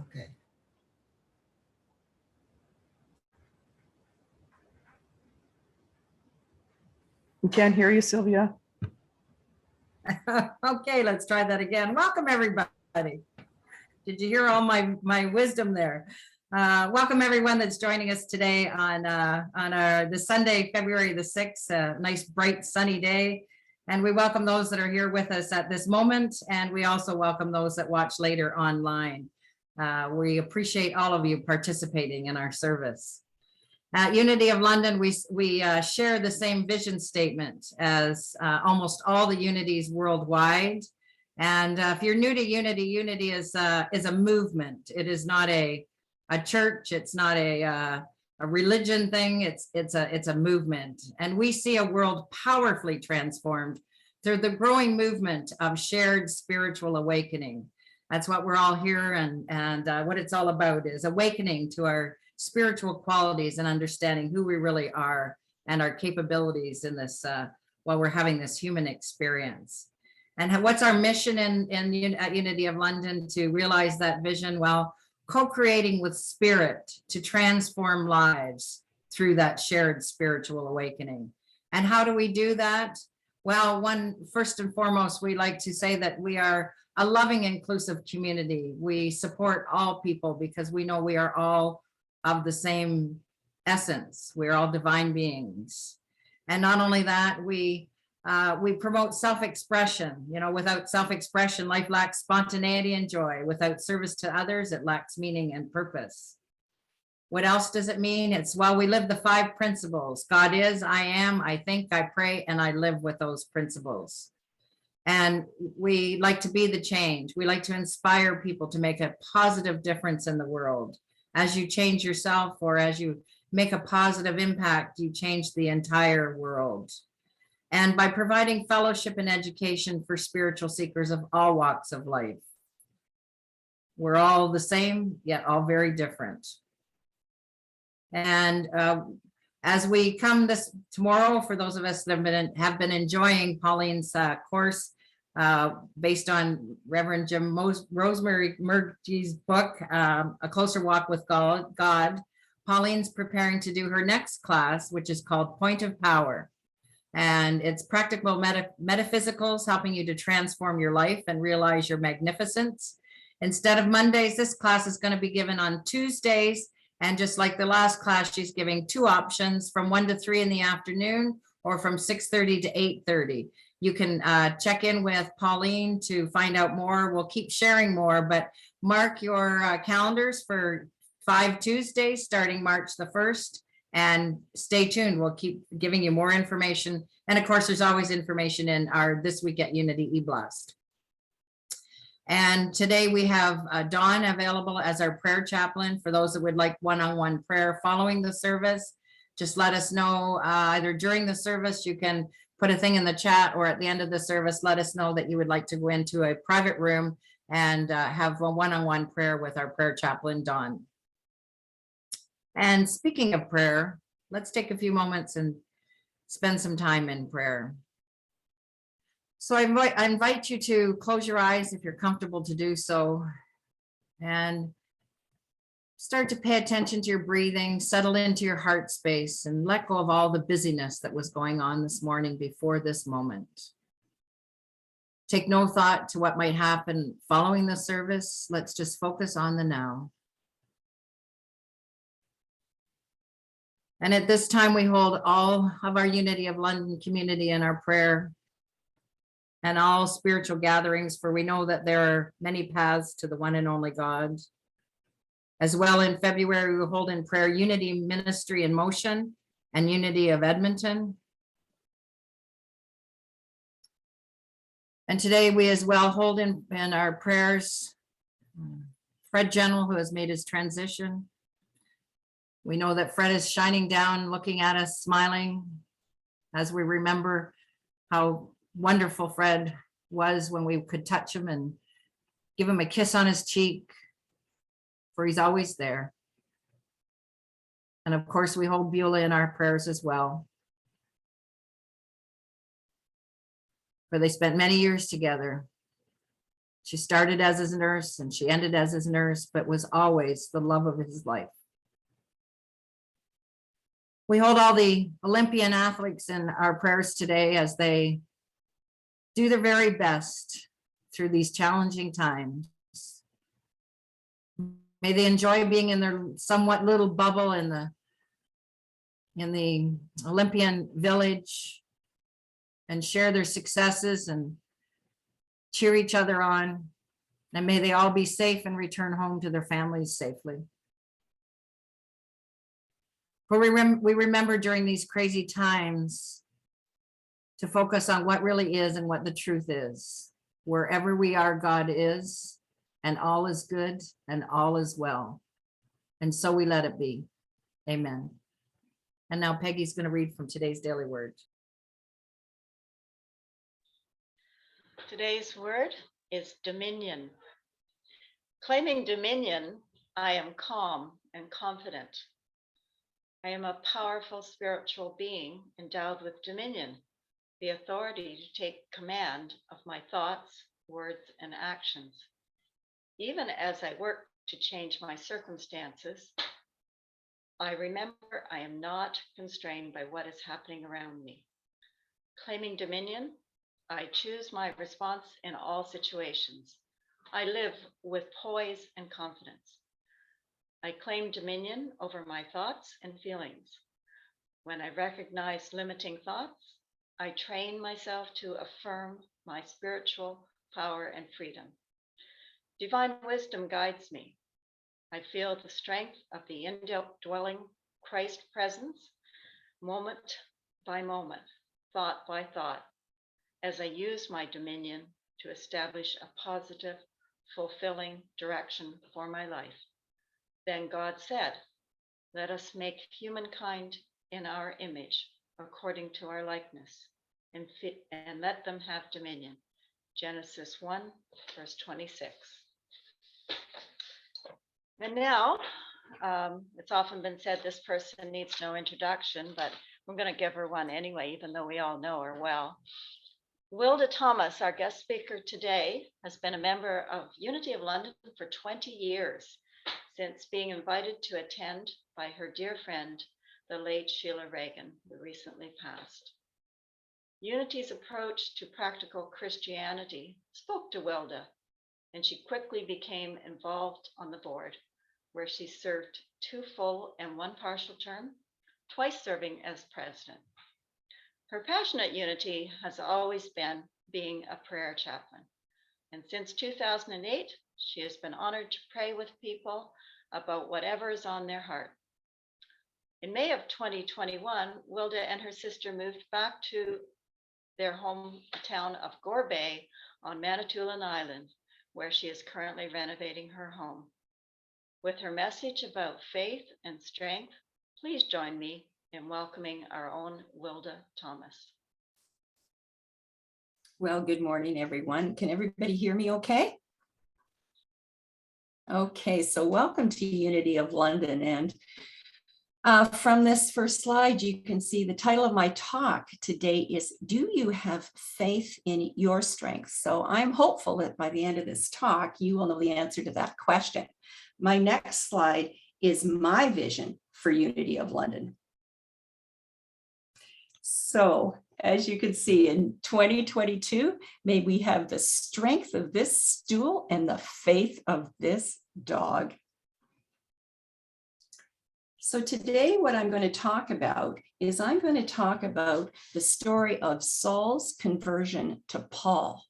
Okay. We can't hear you, Sylvia. Okay, let's try that again. Welcome, everybody. Did you hear all my wisdom there? Welcome, everyone that's joining us today on the Sunday, February the 6th, a nice, bright, sunny day. And we welcome those that are here with us at this moment. And we also welcome those that watch later online. We appreciate all of you participating in our service. At Unity of London, we share the same vision statement as almost all the unities worldwide. And if you're new to Unity, Unity is a movement. It is not a church. It's not a religion thing. It's a movement. And we see a world powerfully transformed through the growing movement of shared spiritual awakening. That's what we're all here, and what it's all about is awakening to our spiritual qualities and understanding who we really are and our capabilities in this while we're having this human experience. And what's our mission at Unity of London? To realize that vision, well, co-creating with spirit to transform lives through that shared spiritual awakening. And how do we do that? Well, first and foremost, we like to say that we are a loving, inclusive community. We support all people because we know we are all of the same essence. We're all divine beings. And not only that, we promote self-expression. You know, without self-expression, life lacks spontaneity and joy. Without service to others, it lacks meaning and purpose. What else does it mean? It's, well, we live the 5 principles. God is, I am, I think, I pray, and I live with those principles. And we like to be the change. We like to inspire people to make a positive difference in the world. As you change yourself, or as you make a positive impact, you change the entire world. And by providing fellowship and education for spiritual seekers of all walks of life. We're all the same, yet all very different. And as we come this tomorrow, for those of us that have been enjoying Pauline's course, based on Reverend Jim Rosemary Murgy's book, A Closer Walk with God, Pauline's preparing to do her next class, which is called Point of Power. And it's practical metaphysicals, helping you to transform your life and realize your magnificence. Instead of Mondays, this class is going to be given on Tuesdays. And just like the last class, she's giving 2 options, from 1 to 3 in the afternoon or from 6:30 to 8:30. You can check in with Pauline to find out more. We'll keep sharing more, but mark your calendars for 5 Tuesdays starting March the 1st, and stay tuned. We'll keep giving you more information. And of course, there's always information in our This Week at Unity e-blast. And today we have Dawn available as our prayer chaplain for those that would like one-on-one prayer following the service. Just let us know either during the service, you can put a thing in the chat, or at the end of the service, let us know that you would like to go into a private room and have a one-on-one prayer with our prayer chaplain, Dawn. And speaking of prayer, let's take a few moments and spend some time in prayer. So I invite you to close your eyes if you're comfortable to do so, and start to pay attention to your breathing, settle into your heart space, and let go of all the busyness that was going on this morning before this moment. Take no thought to what might happen following the service. Let's just focus on the now. And at this time, we hold all of our Unity of London community in our prayer, and all spiritual gatherings, for we know that there are many paths to the one and only God. As well, in February, we hold in prayer Unity Ministry in Motion and Unity of Edmonton. And today we as well hold in our prayers Fred General, who has made his transition. We know that Fred is shining down, looking at us, smiling, as we remember how wonderful Fred was when we could touch him and give him a kiss on his cheek, for he's always there. And of course, we hold Beulah in our prayers as well, for they spent many years together. She started as his nurse and she ended as his nurse, but was always the love of his life. We hold all the Olympian athletes in our prayers today as they do their very best through these challenging times. May they enjoy being in their somewhat little bubble in the Olympian village and share their successes and cheer each other on. And may they all be safe and return home to their families safely. For we remember during these crazy times to focus on what really is and what the truth is. Wherever we are, God is, and all is good and all is well. And so we let it be. Amen. And now Peggy's going to read from today's daily word. Today's word is dominion. Claiming dominion, I am calm and confident. I am a powerful spiritual being endowed with dominion, the authority to take command of my thoughts, words, and actions. Even as I work to change my circumstances, I remember I am not constrained by what is happening around me. Claiming dominion, I choose my response in all situations. I live with poise and confidence. I claim dominion over my thoughts and feelings. When I recognize limiting thoughts, I train myself to affirm my spiritual power and freedom. Divine wisdom guides me. I feel the strength of the indwelling Christ presence, moment by moment, thought by thought, as I use my dominion to establish a positive, fulfilling direction for my life. Then God said, "Let us make humankind in our image, according to our likeness, and let them have dominion." Genesis 1, verse 26. And now, it's often been said this person needs no introduction, but we're going to give her one anyway, even though we all know her well. Wilda Thomas, our guest speaker today, has been a member of Unity of London for 20 years, since being invited to attend by her dear friend, the late Sheila Reagan, who recently passed. Unity's approach to practical Christianity spoke to Wilda, and she quickly became involved on the board, where she served 2 full and 1 partial term, twice serving as president. Her passion at Unity has always been being a prayer chaplain. And since 2008, she has been honored to pray with people about whatever is on their heart. In May of 2021, Wilda and her sister moved back to their hometown of Gore Bay on Manitoulin Island, where she is currently renovating her home. With her message about faith and strength, please join me in welcoming our own Wilda Thomas. Well, good morning, everyone. Can everybody hear me okay? Okay, so welcome to Unity of London. And from this first slide, you can see the title of my talk today is, Do You Have Faith in Your Strength? So I'm hopeful that by the end of this talk, you will know the answer to that question. My next slide is my vision for Unity of London. So as you can see, in 2022, may we have the strength of this stool and the faith of this dog. So today, what I'm going to talk about is I'm going to talk about the story of Saul's conversion to Paul.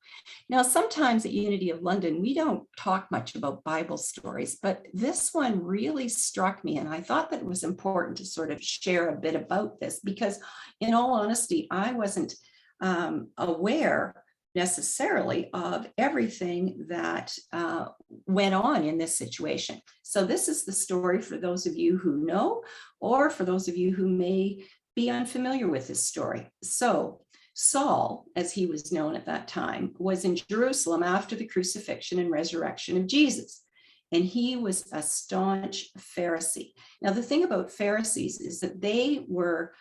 Now, sometimes at Unity of London, we don't talk much about Bible stories, but this one really struck me. And I thought that it was important to sort of share a bit about this because, in all honesty, I wasn't aware necessarily of everything that went on in this situation. So this is the story for those of you who know, or for those of you who may be unfamiliar with this story. So Saul, as he was known at that time, was in Jerusalem after the crucifixion and resurrection of Jesus. And he was a staunch Pharisee. Now, the thing about Pharisees is that they were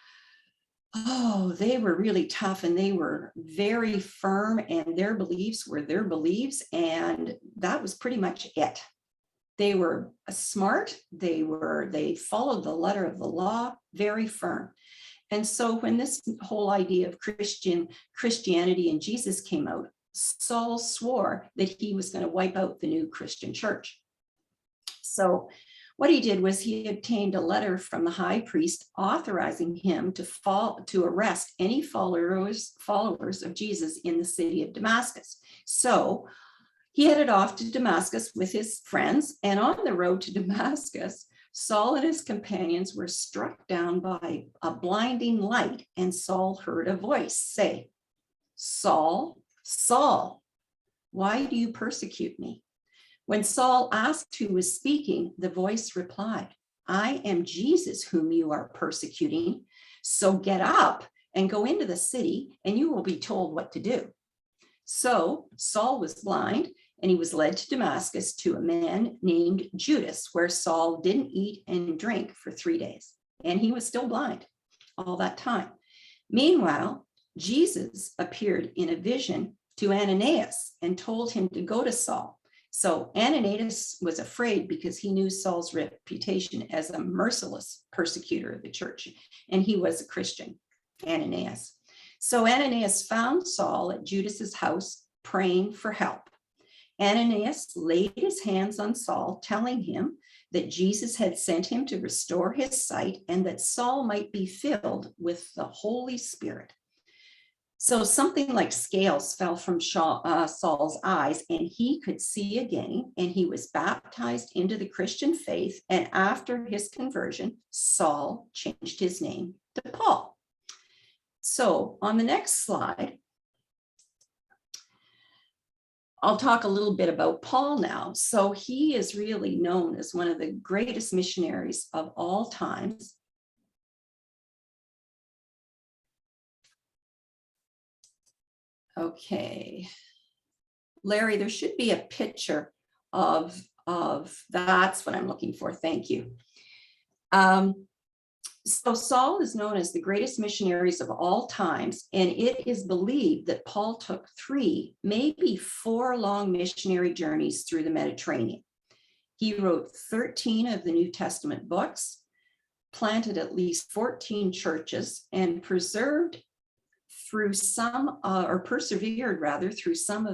oh, they were really tough and they were very firm, and their beliefs were their beliefs. And that was pretty much it. They were smart. They followed the letter of the law, very firm. And so when this whole idea of Christianity and Jesus came out, Saul swore that he was going to wipe out the new Christian church. So what he did was he obtained a letter from the high priest authorizing him to arrest any followers of Jesus in the city of Damascus. So he headed off to Damascus with his friends, and on the road to Damascus, Saul and his companions were struck down by a blinding light, and Saul heard a voice say, "Saul, Saul, why do you persecute me?" When Saul asked who was speaking, the voice replied, "I am Jesus whom you are persecuting. So get up and go into the city, and you will be told what to do." So Saul was blind, and he was led to Damascus to a man named Judas, where Saul didn't eat and drink for 3 days. And he was still blind all that time. Meanwhile, Jesus appeared in a vision to Ananias and told him to go to Saul. So Ananias was afraid because he knew Saul's reputation as a merciless persecutor of the church, and he was a Christian, Ananias. So Ananias found Saul at Judas's house praying for help. Ananias laid his hands on Saul, telling him that Jesus had sent him to restore his sight and that Saul might be filled with the Holy Spirit. So something like scales fell from Saul's eyes, and he could see again, and he was baptized into the Christian faith. And after his conversion, Saul changed his name to Paul. So on the next slide, I'll talk a little bit about Paul now. So he is really known as one of the greatest missionaries of all times. Okay. Larry, there should be a picture of that's what I'm looking for. Thank you. So Saul is known as the greatest missionaries of all times, and it is believed that Paul took 3, maybe 4 long missionary journeys through the Mediterranean. He wrote 13 of the New Testament books, planted at least 14 churches, and persevered through some of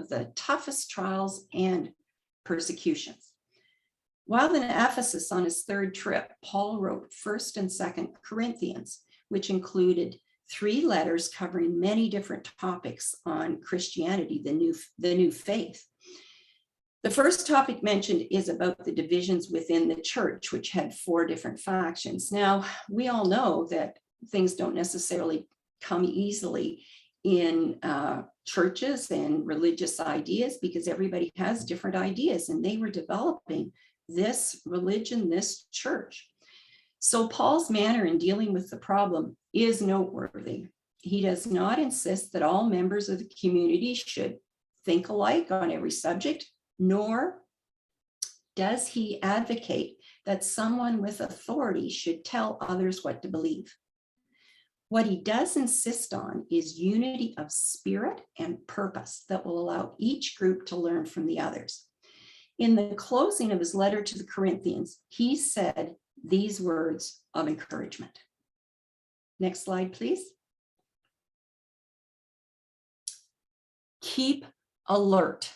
the toughest trials and persecutions. While in Ephesus on his 3rd trip, Paul wrote 1st and 2nd Corinthians, which included 3 letters covering many different topics on Christianity, the new faith. The first topic mentioned is about the divisions within the church, which had 4 different factions. Now, we all know that things don't necessarily come easily in churches and religious ideas, because everybody has different ideas, and they were developing this religion, this church. So Paul's manner in dealing with the problem is noteworthy. He does not insist that all members of the community should think alike on every subject, nor does he advocate that someone with authority should tell others what to believe. What he does insist on is unity of spirit and purpose that will allow each group to learn from the others. In the closing of his letter to the Corinthians, he said these words of encouragement. Next slide, please. Keep alert.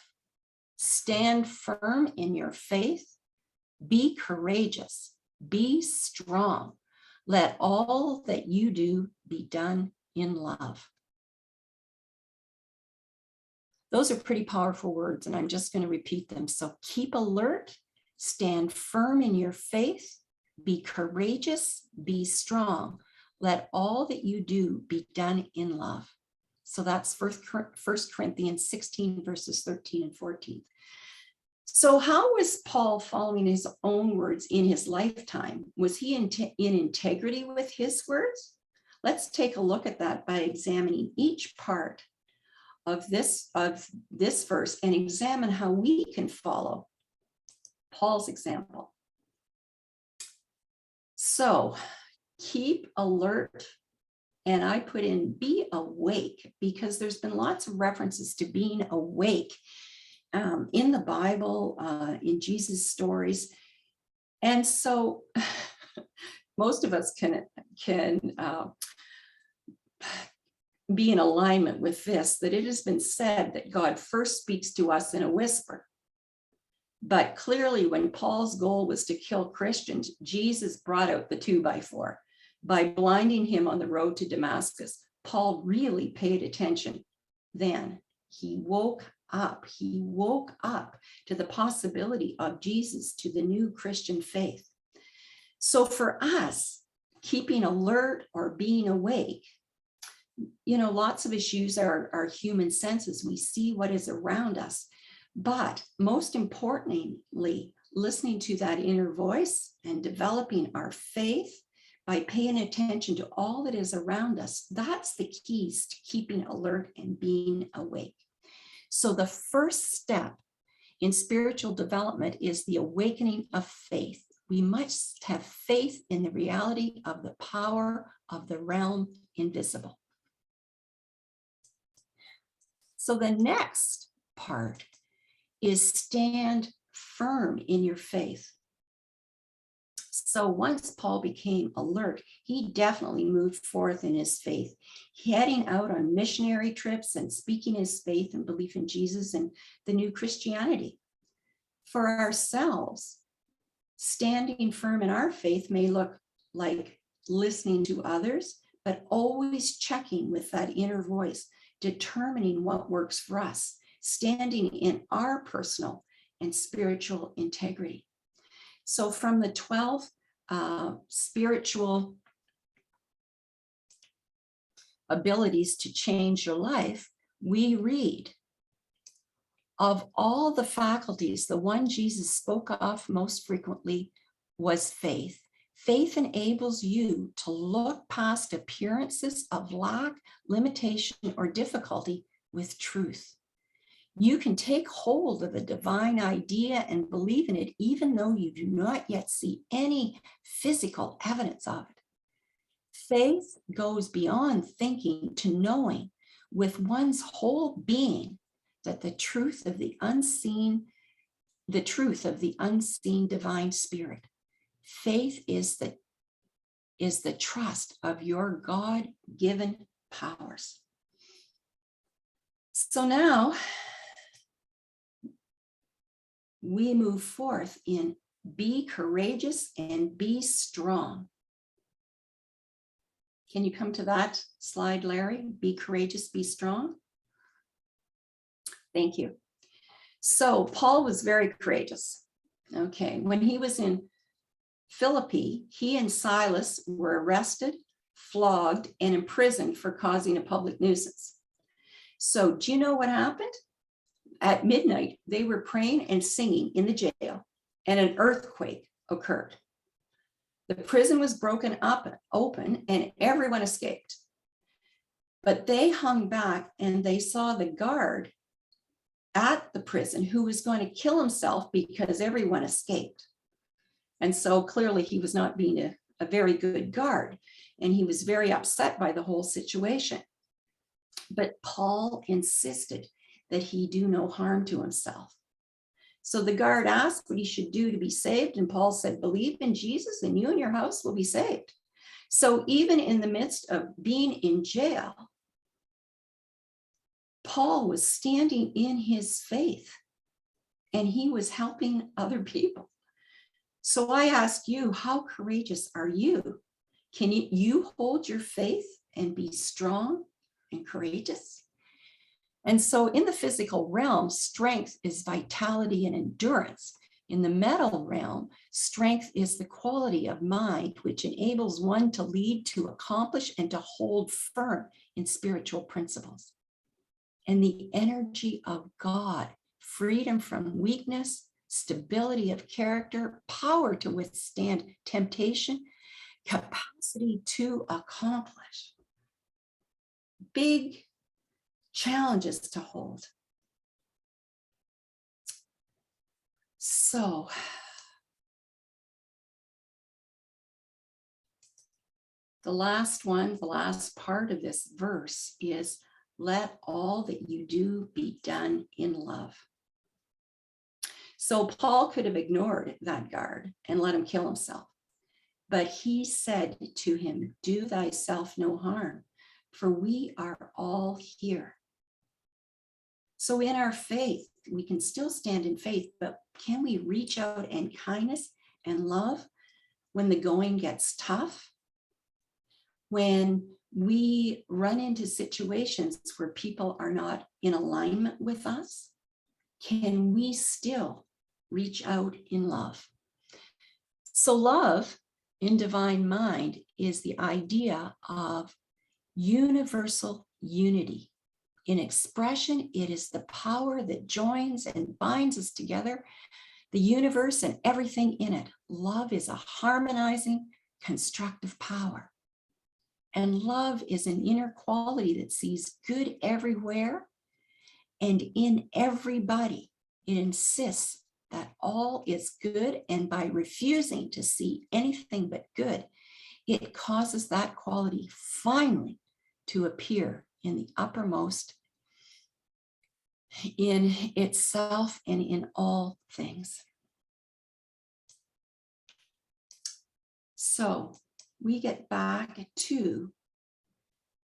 Stand firm in your faith. Be courageous. Be strong. Let all that you do be done in love. Those are pretty powerful words, and I'm just going to repeat them. So keep alert, stand firm in your faith, be courageous, be strong. Let all that you do be done in love. So that's 1 Corinthians 16, verses 13 and 14. So how was Paul following his own words in his lifetime? Was he in integrity with his words? Let's take a look at that by examining each part of this verse and examine how we can follow Paul's example. So keep alert and I put in be awake, because there's been lots of references to being awake in the Bible, in Jesus' stories. And so most of us can be in alignment with this, that it has been said that God first speaks to us in a whisper. But clearly, when Paul's goal was to kill Christians, Jesus brought out the 2x4. By blinding him on the road to Damascus, Paul really paid attention. Then he woke up. He woke up to the possibility of Jesus, to the new Christian faith. So for us, keeping alert or being awake, lots of us use our human senses. We see what is around us. But most importantly, listening to that inner voice and developing our faith by paying attention to all that is around us, that's the keys to keeping alert and being awake. So the first step in spiritual development is the awakening of faith. We must have faith in the reality of the power of the realm invisible. So the next part is stand firm in your faith. So once Paul became alert, he definitely moved forth in his faith, heading out on missionary trips and speaking his faith and belief in Jesus and the new Christianity. For ourselves, standing firm in our faith may look like listening to others, but always checking with that inner voice, determining what works for us, standing in our personal and spiritual integrity. So from the 12 spiritual abilities to change your life, we read of all the faculties, the one Jesus spoke of most frequently was faith. Faith enables you to look past appearances of lack, limitation, or difficulty with truth. You can take hold of a divine idea and believe in it, even though you do not yet see any physical evidence of it. Faith goes beyond thinking to knowing with one's whole being that the truth of the unseen divine spirit. Faith is the trust of your God-given powers. So now we move forth in be courageous and be strong. Can you come to that slide, Larry? Be courageous, be strong. Thank you. So Paul was very courageous. Okay, when he was in Philippi, he and Silas were arrested, flogged, and imprisoned for causing a public nuisance. So do you know what happened? At midnight, they were praying and singing in the jail, and an earthquake occurred. The prison was broken up open, and everyone escaped. But they hung back, and they saw the guard at the prison who was going to kill himself because everyone escaped. And so clearly he was not being a very good guard, and he was very upset by the whole situation. But Paul insisted that he do no harm to himself. So the guard asked what he should do to be saved, and Paul said, believe in Jesus and you and your house will be saved. So even in the midst of being in jail, Paul was standing in his faith and he was helping other people. So I ask you, how courageous are you? Can you hold your faith and be strong and courageous? And so in the physical realm, strength is vitality and endurance. In the mental realm, strength is the quality of mind which enables one to lead, to accomplish, and to hold firm in spiritual principles. And the energy of God, freedom from weakness, stability of character, power to withstand temptation, capacity to accomplish. Big challenges to hold. So, The last one, the last part of this verse is, let all that you do be done in love. So Paul could have ignored that guard and let him kill himself. But he said to him, do thyself no harm, for we are all here. So in our faith, we can still stand in faith, but can we reach out in kindness and love when the going gets tough? When we run into situations where people are not in alignment with us, can we still reach out in love? So love in divine mind is the idea of universal unity. In expression, it is the power that joins and binds us together, the universe and everything in it. Love is a harmonizing, constructive power. And love is an inner quality that sees good everywhere and in everybody. It insists that all is good, and by refusing to see anything but good, it causes that quality finally to appear in the uppermost in itself and in all things. So we get back to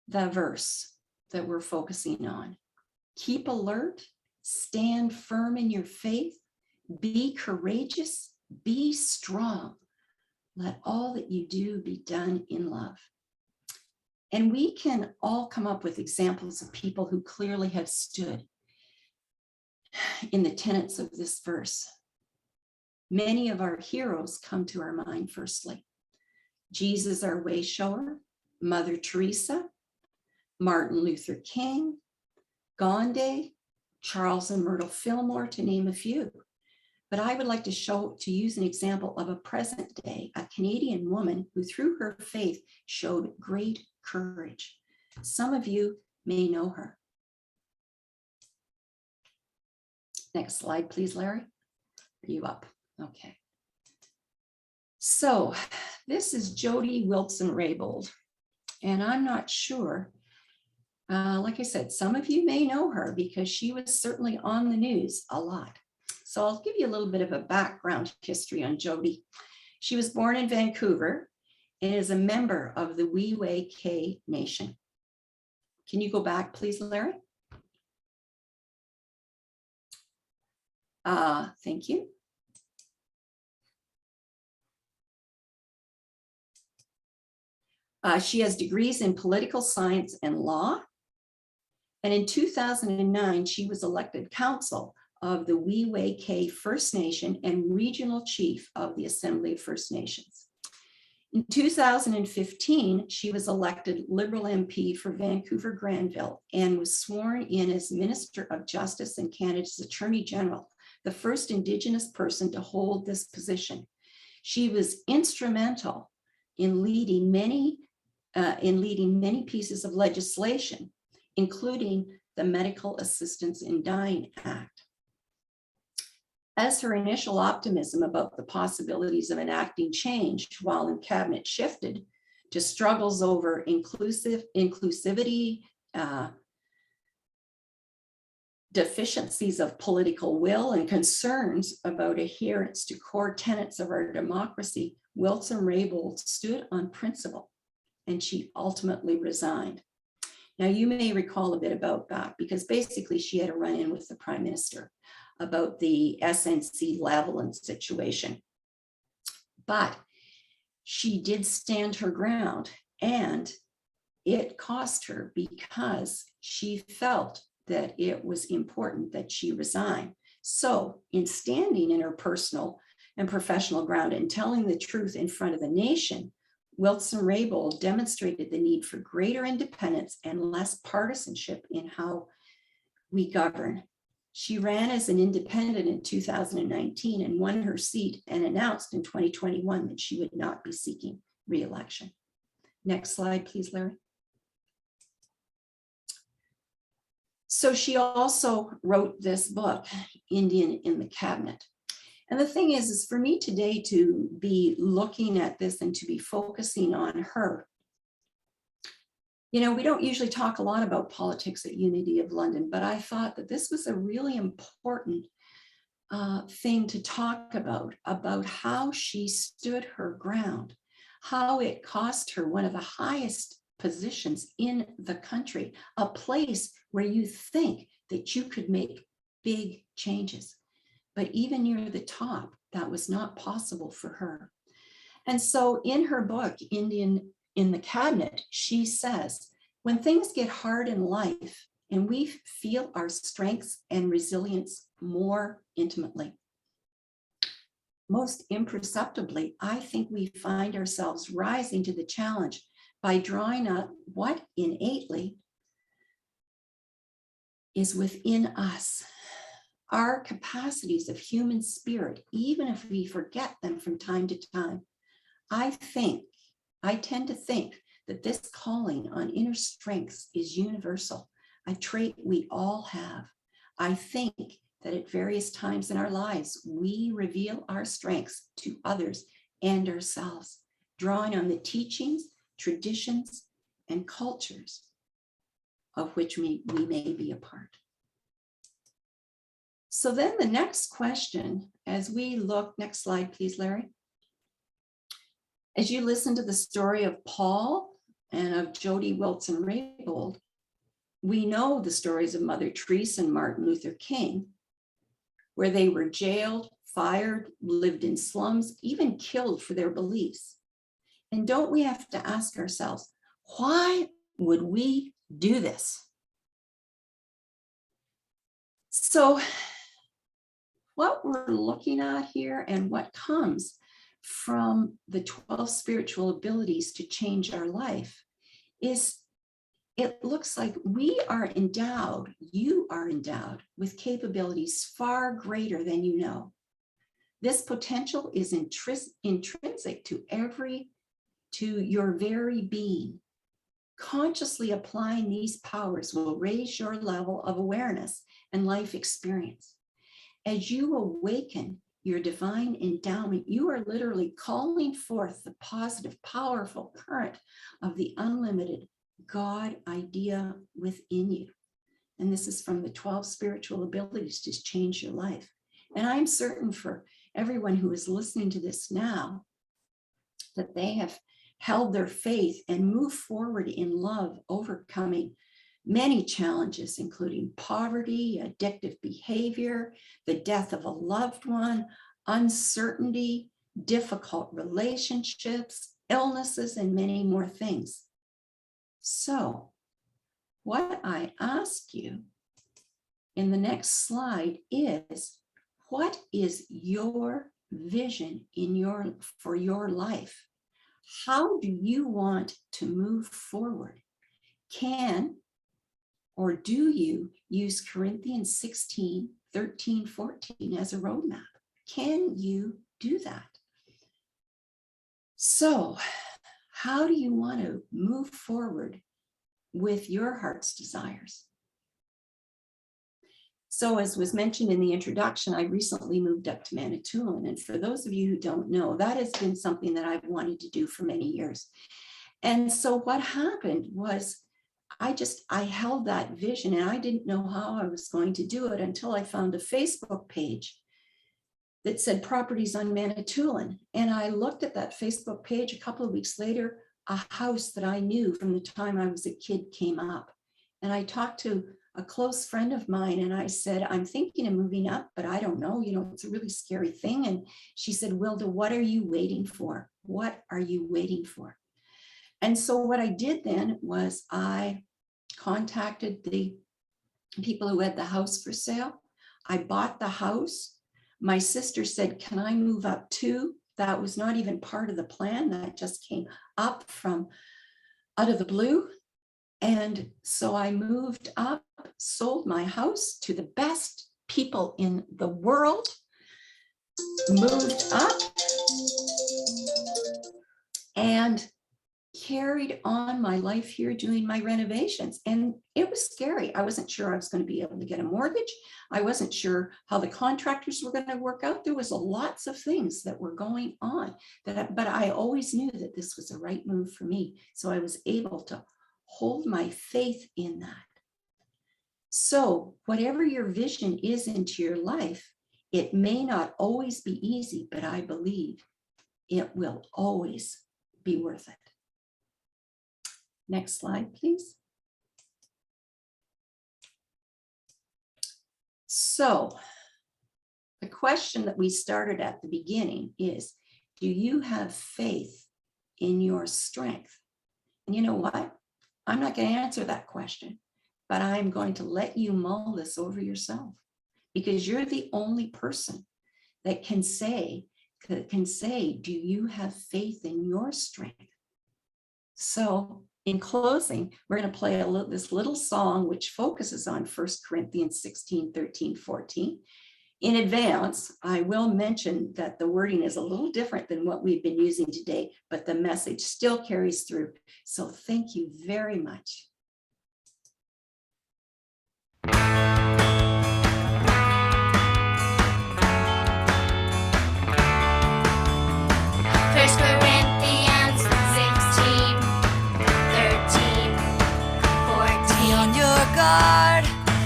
the verse that we're focusing on. Keep alert, stand firm in your faith, be courageous, be strong. Let all that you do be done in love. And we can all come up with examples of people who clearly have stood in the tenets of this verse. Many of our heroes come to our mind firstly. Jesus, our way shower, Mother Teresa, Martin Luther King, Gandhi, Charles and Myrtle Fillmore, to name a few. But I would like to use an example of a present day, a Canadian woman who through her faith showed great courage. Some of you may know her. Next slide, please, Larry. Are you up? Okay. So this is Jody Wilson-Raybould, and I'm not sure, like I said, some of you may know her because she was certainly on the news a lot. So I'll give you a little bit of a background history on Jody. She was born in Vancouver and is a member of the Wee-Way-Kay Nation. Can you go back, please, Larry? Thank you. She has degrees in political science and law. And in 2009, she was elected council of the Wee-Way-Kay First Nation and regional chief of the Assembly of First Nations. In 2015, she was elected Liberal MP for Vancouver Granville and was sworn in as Minister of Justice and Canada's Attorney General, the first Indigenous person to hold this position. She was instrumental in leading many pieces of legislation, including the Medical Assistance in Dying Act. As her initial optimism about the possibilities of enacting change while in cabinet shifted to struggles over inclusivity, deficiencies of political will, and concerns about adherence to core tenets of our democracy, Wilson-Raybould stood on principle, and she ultimately resigned. Now, you may recall a bit about that because basically she had a run-in with the Prime Minister about the SNC Lavalin situation. But she did stand her ground, and it cost her because she felt that it was important that she resign. So in standing in her personal and professional ground and telling the truth in front of the nation, Wilson-Raybould demonstrated the need for greater independence and less partisanship in how we govern. She ran as an independent in 2019 and won her seat and announced in 2021 that she would not be seeking re-election. Next slide, please, Larry. So she also wrote this book, Indian in the Cabinet. And the thing is for me today to be looking at this and to be focusing on her You know, we don't usually talk a lot about politics at Unity of London, but I thought that this was a really important thing to talk about how she stood her ground, how it cost her one of the highest positions in the country, a place where you think that you could make big changes. But even near the top, that was not possible for her. And so in her book, Indian in the Cabinet, she says, when things get hard in life and we feel our strengths and resilience more intimately, most imperceptibly, I think we find ourselves rising to the challenge by drawing up what innately is within us. Our capacities of human spirit, even if we forget them from time to time. I tend to think that this calling on inner strengths is universal, a trait we all have. I think that at various times in our lives, we reveal our strengths to others and ourselves, drawing on the teachings, traditions, and cultures of which we may be a part. So then the next question, as we look, next slide, please, Larry. As you listen to the story of Paul and of Jody Wilson-Raybould, we know the stories of Mother Teresa and Martin Luther King, where they were jailed, fired, lived in slums, even killed for their beliefs. And don't we have to ask ourselves, why would we do this? So what we're looking at here and what comes from the 12 spiritual abilities to change our life is, it looks like we are endowed, you are endowed with capabilities far greater than you know. This potential is intrinsic to your very being. Consciously applying these powers will raise your level of awareness and life experience. As you awaken your divine endowment, you are literally calling forth the positive, powerful current of the unlimited God idea within you. And this is from the 12 spiritual abilities to change your life. And I'm certain for everyone who is listening to this now, that they have held their faith and moved forward in love, overcoming many challenges, including poverty, addictive behavior, the death of a loved one, uncertainty, difficult relationships, illnesses, and many more things. So, what I ask you in the next slide is, what is your vision for your life? How do you want to move forward? Can or do you use Corinthians 16, 13, 14 as a roadmap? Can you do that? So, how do you want to move forward with your heart's desires? So, as was mentioned in the introduction, I recently moved up to Manitoulin. And for those of you who don't know, that has been something that I've wanted to do for many years. And so what happened was I held that vision and I didn't know how I was going to do it until I found a Facebook page that said properties on Manitoulin. And I looked at that Facebook page a couple of weeks later, a house that I knew from the time I was a kid came up. And I talked to a close friend of mine and I said, I'm thinking of moving up, but I don't know, it's a really scary thing. And she said, Wilda, what are you waiting for? What are you waiting for? And so what I did then was I contacted the people who had the house for sale. I bought the house. My sister said, can I move up too? That was not even part of the plan. That just came up from out of the blue. And so I moved up, sold my house to the best people in the world, moved up, and carried on my life here doing my renovations. And it was scary. I wasn't sure I was going to be able to get a mortgage. I wasn't sure how the contractors were going to work out. There was lots of things that were going on, but I always knew that this was the right move for me. So I was able to hold my faith in that. So whatever your vision is into your life, it may not always be easy, but I believe it will always be worth it. Next slide, please. So the question that we started at the beginning is, do you have faith in your strength? And you know what? I'm not going to answer that question, but I'm going to let you mull this over yourself, because you're the only person that can say, do you have faith in your strength? So in closing, we're going to play this little song which focuses on 1 Corinthians 16, 13, 14. In advance, I will mention that the wording is a little different than what we've been using today, but the message still carries through. So thank you very much. First Corinthians 16, 13, 14. Be on your guard,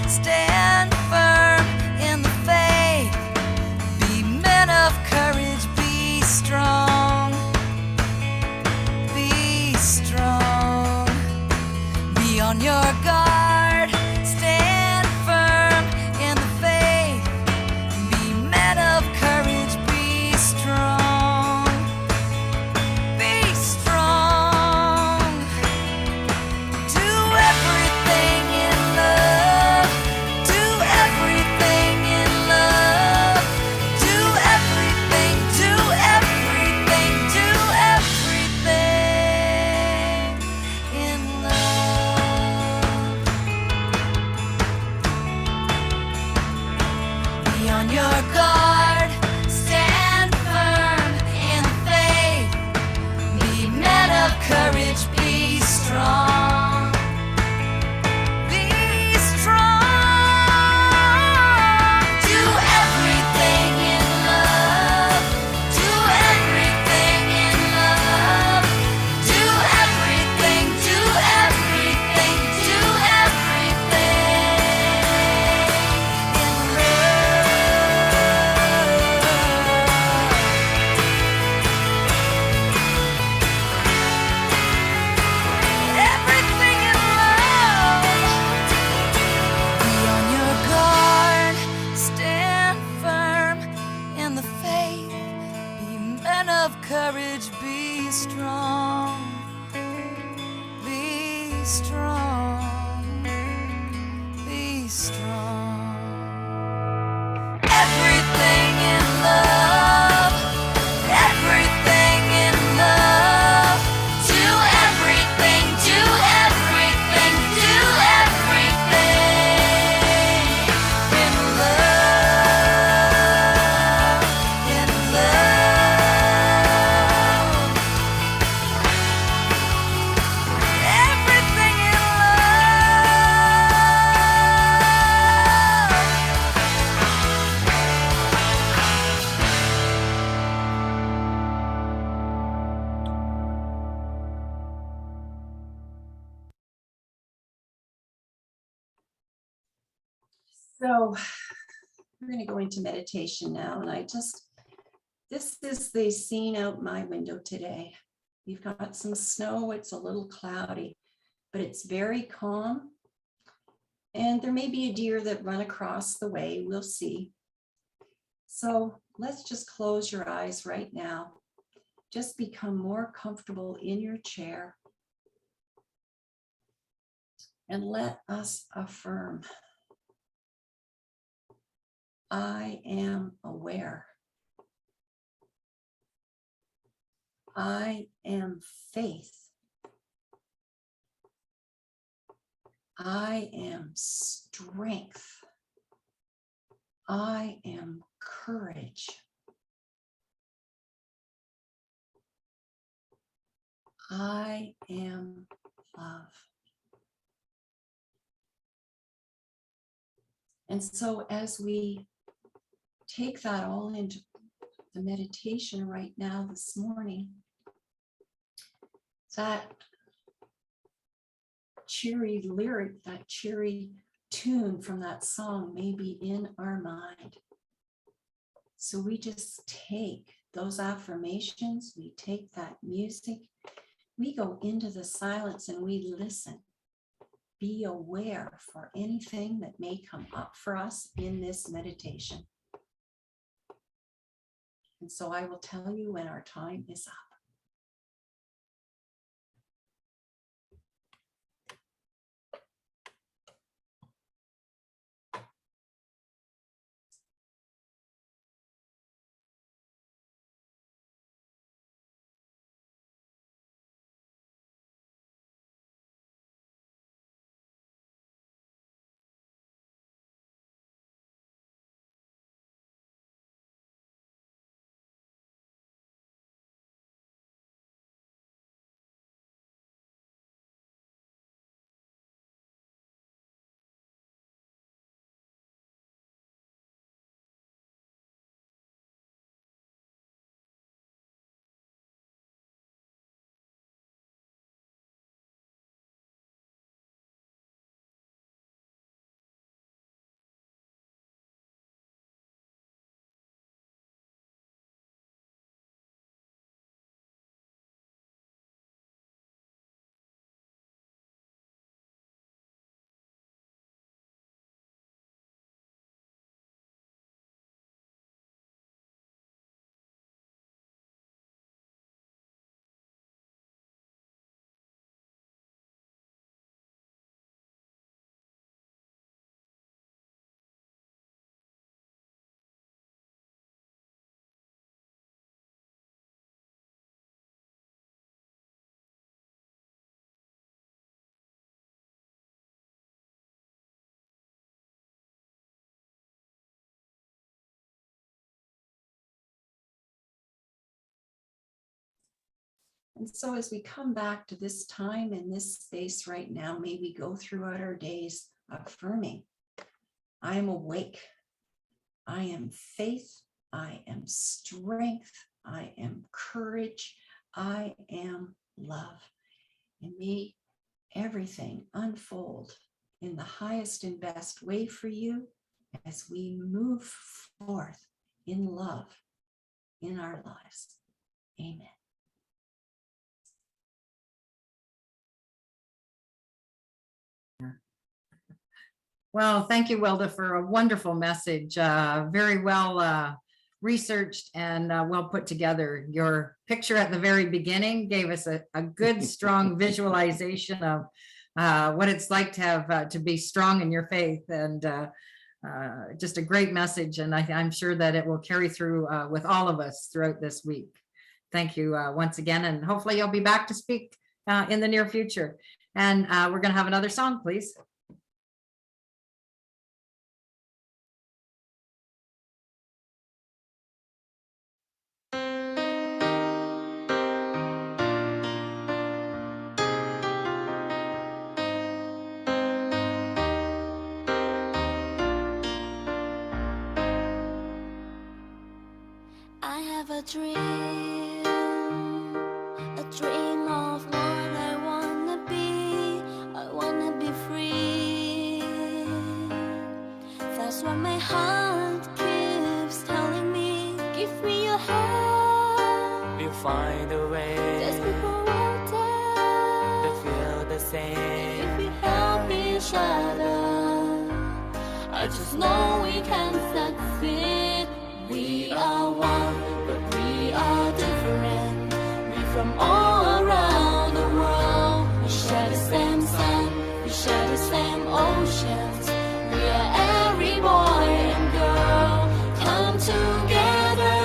stand firm in the faith. Be men of courage, be strong. Be strong. Be on your guard, stand firm in the faith. Be men of courage, be strong. Be strong. Do everything in love. Do everything in love. Do everything, do everything, do everything in love. Be on your guard, stand firm in the faith. Be men of courage, be strong. Be strong. Do everything in love. Do everything in love. Do everything, do everything, do everything in everything in love. Be on your guard, stand firm in the faith. Be men of courage, be strong. Be strong. Be strong. Everything in love. Everything in love. Do everything, do everything, do everything in love. In love. Everything in So we're going to go into meditation now. And this is the scene out my window today. We've got some snow. It's a little cloudy, but it's very calm. And there may be a deer that run across the way. We'll see. So let's just close your eyes right now. Just become more comfortable in your chair. And let us affirm. I am aware. I am faith. I am strength. I am courage. I am love. And so as we take that all into the meditation right now this morning, that cheery lyric, that cheery tune from that song may be in our mind. So we just take those affirmations, we take that music, we go into the silence and we listen. Be aware for anything that may come up for us in this meditation. And so I will tell you when our time is up. And so as we come back to this time in this space right now, may we go throughout our days affirming, I am awake, I am faith, I am strength, I am courage, I am love. And may everything unfold in the highest and best way for you as we move forth in love in our lives. Amen. Well, thank you, Wilda, for a wonderful message. Very well researched and well put together. Your picture at the very beginning gave us a good, strong visualization of what it's like to have to be strong in your faith, and just a great message. And I'm sure that it will carry through with all of us throughout this week. Thank you once again, and hopefully you'll be back to speak in the near future. And we're going to have another song, please. I have a dream of what I wanna be. I wanna be free. That's what my heart keeps telling me. Give me your hand. We'll find a way. There's people out there that feel the same. if we help each other. I just know we can succeed. We are one, but we are different. We from all around the world. We share the same sun, we share the same oceans. We are every boy and girl. Come together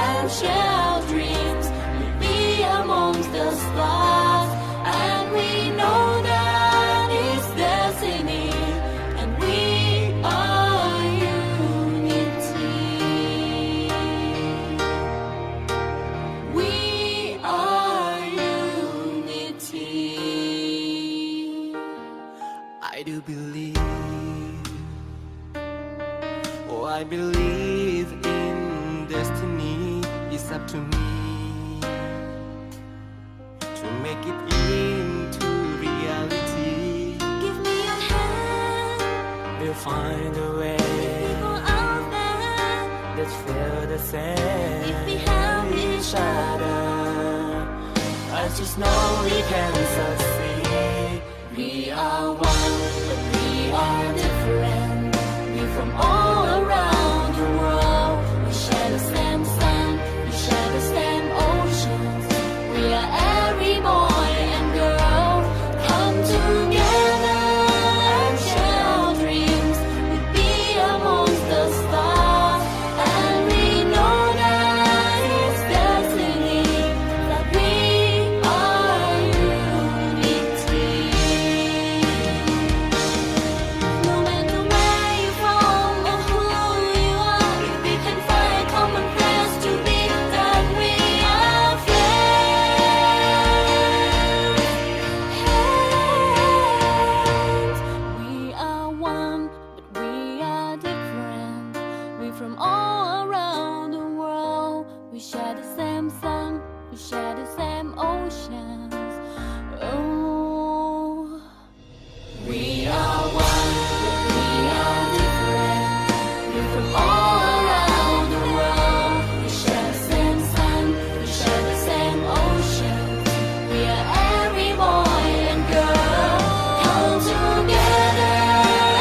and share our dreams. We'll be amongst the stars, and we know that it's destiny. And we are unity. We are unity. I do believe, oh, I believe in destiny. It's up to me to make it into reality. find a way. People out there, Let's feel the same. if we help each other, I just know we can succeed. we are one, but we are different. We from all around the world. We share the same sun, we share the same oceans. We are every boy and girl. Come together and share our dreams. We'll be amongst the stars, and we know that it's destiny that we are unity. No matter where you're from or who you are, if we can find common place to be, then we are friends. We are one, but we are different. We from all around the world. We share the same sun, we share the same oceans. Oh. We are one, but we are different. We're from all around the world. We share the same sun, we share the same ocean. We are every boy and girl. Come together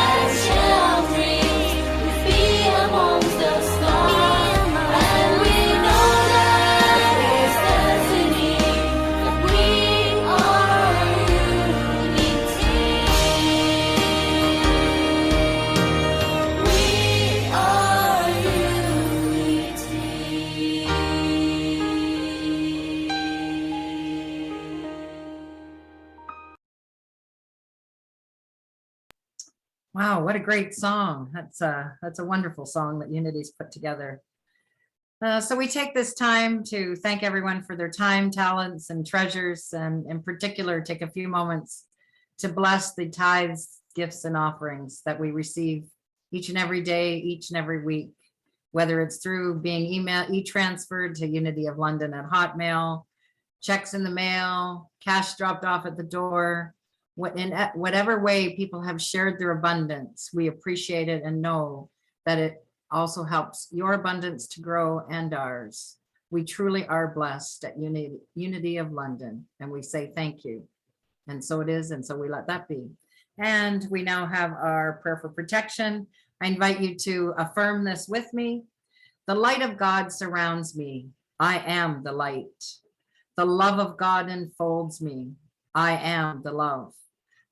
and share our dreams. We'll be amongst the stars, and we know that it's destiny that we are unity. We are unity. Wow, what a great song. That's a wonderful song that Unity's put together. So we take this time to thank everyone for their time, talents, and treasures, and in particular, take a few moments to bless the tithes, gifts, and offerings that we receive each and every day, each and every week, whether it's through being e-transferred to Unity of London at Hotmail, checks in the mail, cash dropped off at the door, in whatever way people have shared their abundance. We appreciate it and know that it also helps your abundance to grow and ours. We truly are blessed at Unity of London, and we say thank you. And so it is, and so we let that be. And we now have our prayer for protection. I invite you to affirm this with me. The light of God surrounds me. I am the light. The love of God enfolds me. I am the love.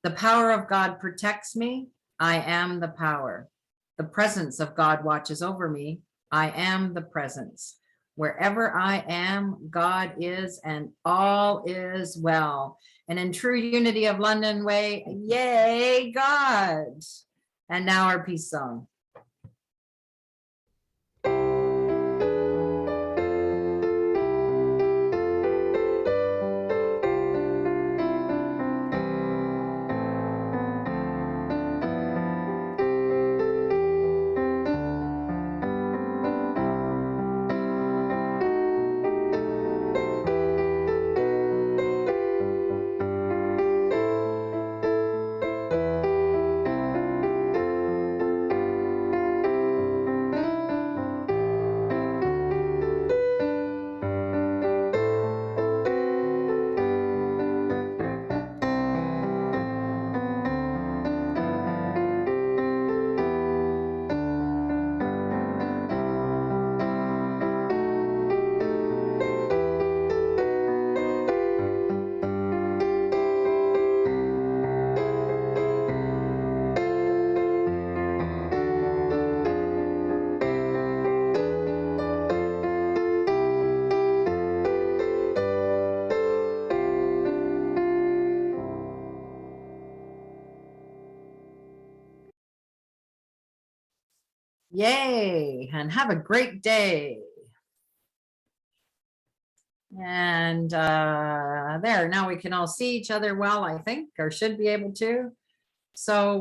The power of God protects me. I am the power. The presence of God watches over me. I am the presence. Wherever I am, God is, and all is well. And in true Unity of London way, yay, God. And now our peace song. Yay, and have a great day. And there, now we can all see each other well, I think, or should be able to. So